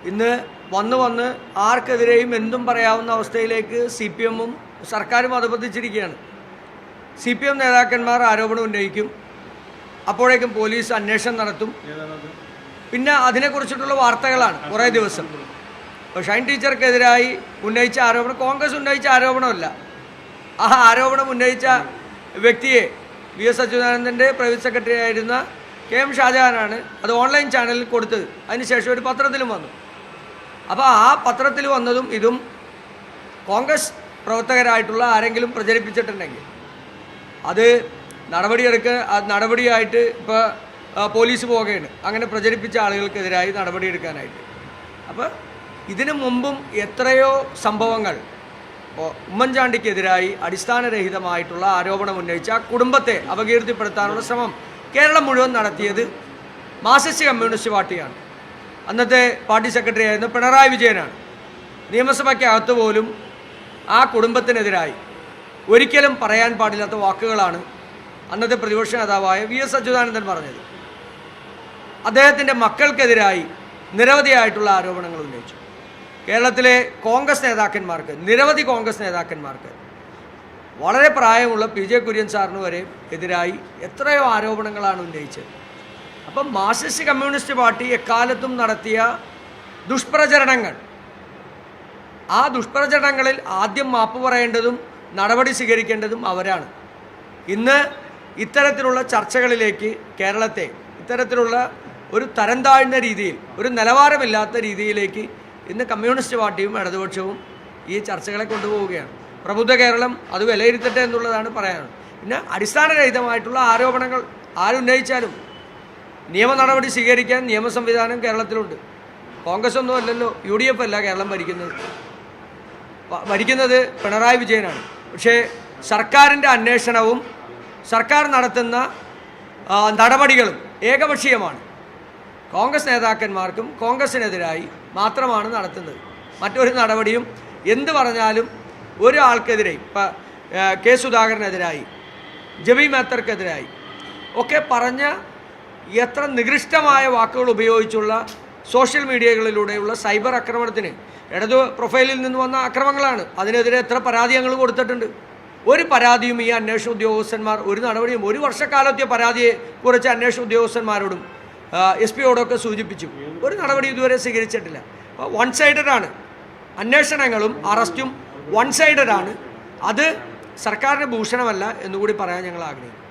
ഇന്ന് വന്ന് ആർക്കെതിരെയും എന്തും പറയാവുന്ന അവസ്ഥയിലേക്ക് CPM-ഉം സർക്കാരും അധപതിച്ചിരിക്കുകയാണ്. CPM നേതാക്കന്മാർ ആരോപണം ഉന്നയിക്കും, അപ്പോഴേക്കും പോലീസ് അന്വേഷണം നടത്തും. പിന്നെ അതിനെക്കുറിച്ചിട്ടുള്ള വാർത്തകളാണ് കുറേ ദിവസം. ഇപ്പോൾ ഷൈൻ ടീച്ചർക്കെതിരായി ഉന്നയിച്ച ആരോപണം കോൺഗ്രസ് ഉന്നയിച്ച ആരോപണമല്ല. ആ ആരോപണം ഉന്നയിച്ച വ്യക്തിയെ VS അച്യുതാനന്ദൻ്റെ പ്രൈവറ്റ് സെക്രട്ടറി ആയിരുന്ന KM ഷാജഹാനാണ് അത് ഓൺലൈൻ ചാനലിൽ കൊടുത്തത്. അതിനുശേഷം ഒരു പത്രത്തിലും വന്നു. അപ്പോൾ ആ പത്രത്തിൽ വന്നതും ഇതും കോൺഗ്രസ് പ്രവർത്തകരായിട്ടുള്ള ആരെങ്കിലും പ്രചരിപ്പിച്ചിട്ടുണ്ടെങ്കിൽ അത് നടപടിയായിട്ട് ഇപ്പോൾ പോലീസ് പോവുകയാണ് അങ്ങനെ പ്രചരിപ്പിച്ച ആളുകൾക്കെതിരായി നടപടിയെടുക്കാനായിട്ട്. അപ്പോൾ ഇതിനു മുമ്പും എത്രയോ സംഭവങ്ങൾ ഉമ്മൻചാണ്ടിക്കെതിരായി അടിസ്ഥാനരഹിതമായിട്ടുള്ള ആരോപണം ഉന്നയിച്ച കുടുംബത്തെ അപകീർത്തിപ്പെടുത്താനുള്ള ശ്രമം കേരളം മുഴുവൻ നടത്തിയത് മാർക്സിസ്റ്റ് കമ്മ്യൂണിസ്റ്റ് പാർട്ടിയാണ്. അന്നത്തെ പാർട്ടി സെക്രട്ടറി ആയിരുന്ന പിണറായി വിജയനാണ്. നിയമസഭയ്ക്കകത്ത് പോലും ആ കുടുംബത്തിനെതിരായി ഒരിക്കലും പറയാൻ പാടില്ലാത്ത വാക്കുകളാണ് അന്നത്തെ പ്രതിപക്ഷ നേതാവായ VS അച്യുതാനന്ദൻ പറഞ്ഞത്. അദ്ദേഹത്തിൻ്റെ മക്കൾക്കെതിരായി നിരവധിയായിട്ടുള്ള ആരോപണങ്ങൾ ഉന്നയിച്ചു. കേരളത്തിലെ കോൺഗ്രസ് നേതാക്കന്മാർക്ക്, നിരവധി കോൺഗ്രസ് നേതാക്കന്മാർക്ക്, വളരെ പ്രായമുള്ള PJ കുര്യൻ സാറിന് വരെ എതിരായി എത്രയോ ആരോപണങ്ങളാണ് ഉന്നയിച്ചത്. അപ്പം മാർക്സിസ്റ്റ് കമ്മ്യൂണിസ്റ്റ് പാർട്ടി എക്കാലത്തും നടത്തിയ ദുഷ്പ്രചരണങ്ങൾ, ആ ദുഷ്പ്രചരണങ്ങളിൽ ആദ്യം മാപ്പ് പറയേണ്ടതും നടപടി സ്വീകരിക്കേണ്ടതും അവരാണ്. ഇന്ന് ഇത്തരത്തിലുള്ള ചർച്ചകളിലേക്ക് കേരളത്തെ ഇത്തരത്തിലുള്ള ഒരു തരം താഴ്ന്ന രീതിയിൽ, ഒരു നിലവാരമില്ലാത്ത രീതിയിലേക്ക് ഇന്ന് കമ്മ്യൂണിസ്റ്റ് പാർട്ടിയും ഇടതുപക്ഷവും ഈ ചർച്ചകളെ കൊണ്ടുപോവുകയാണ്. പ്രബുദ്ധ കേരളം അത് വിലയിരുത്തട്ടെ എന്നുള്ളതാണ് പറയാനുള്ളത്. പിന്നെ അടിസ്ഥാനരഹിതമായിട്ടുള്ള ആരോപണങ്ങൾ ആരുന്നയിച്ചാലും നിയമ നടപടി സ്വീകരിക്കാൻ നിയമ സംവിധാനം കേരളത്തിലുണ്ട്. കോൺഗ്രസ് ഒന്നും അല്ലല്ലോ, UDF അല്ല കേരളം ഭരിക്കുന്നത് പിണറായി വിജയനാണ്. പക്ഷേ സർക്കാരിൻ്റെ അന്വേഷണവും സർക്കാർ നടത്തുന്ന നടപടികളും ഏകപക്ഷീയമാണ്. കോൺഗ്രസ് നേതാക്കന്മാർക്കും കോൺഗ്രസിനെതിരായി മാത്രമാണ് നടത്തുന്നത്. മറ്റൊരു നടപടിയും എന്ത് പറഞ്ഞാലും ഒരാൾക്കെതിരെ, ഇപ്പം K സുധാകരനെതിരായി, ജബി മേത്തർക്കെതിരായി ഒക്കെ പറഞ്ഞ എത്ര നികൃഷ്ടമായ വാക്കുകൾ ഉപയോഗിച്ചുള്ള സോഷ്യൽ മീഡിയകളിലൂടെയുള്ള സൈബർ ആക്രമണത്തിന് ഇടതു പ്രൊഫൈലിൽ നിന്ന് വന്ന ആക്രമണങ്ങളാണ്. അതിനെതിരെ എത്ര പരാതി ഞങ്ങൾ കൊടുത്തിട്ടുണ്ട്. ഒരു പരാതിയും ഈ അന്വേഷണ ഉദ്യോഗസ്ഥന്മാർ, ഒരു നടപടിയും, ഒരു വർഷക്കാലത്തെ പരാതിയെ കുറിച്ച് അന്വേഷണ ഉദ്യോഗസ്ഥന്മാരോടും SP-യോടൊക്കെ സൂചിപ്പിച്ചു. ഒരു നടപടി ഇതുവരെ സ്വീകരിച്ചിട്ടില്ല. അപ്പോൾ വൺ സൈഡഡാണ് അന്വേഷണങ്ങളും അറസ്റ്റും, വൺ സൈഡഡാണ്. അത് സർക്കാരിന് ഭൂഷണമല്ല എന്നുകൂടി പറയാൻ ഞങ്ങൾ ആഗ്രഹിക്കുന്നു.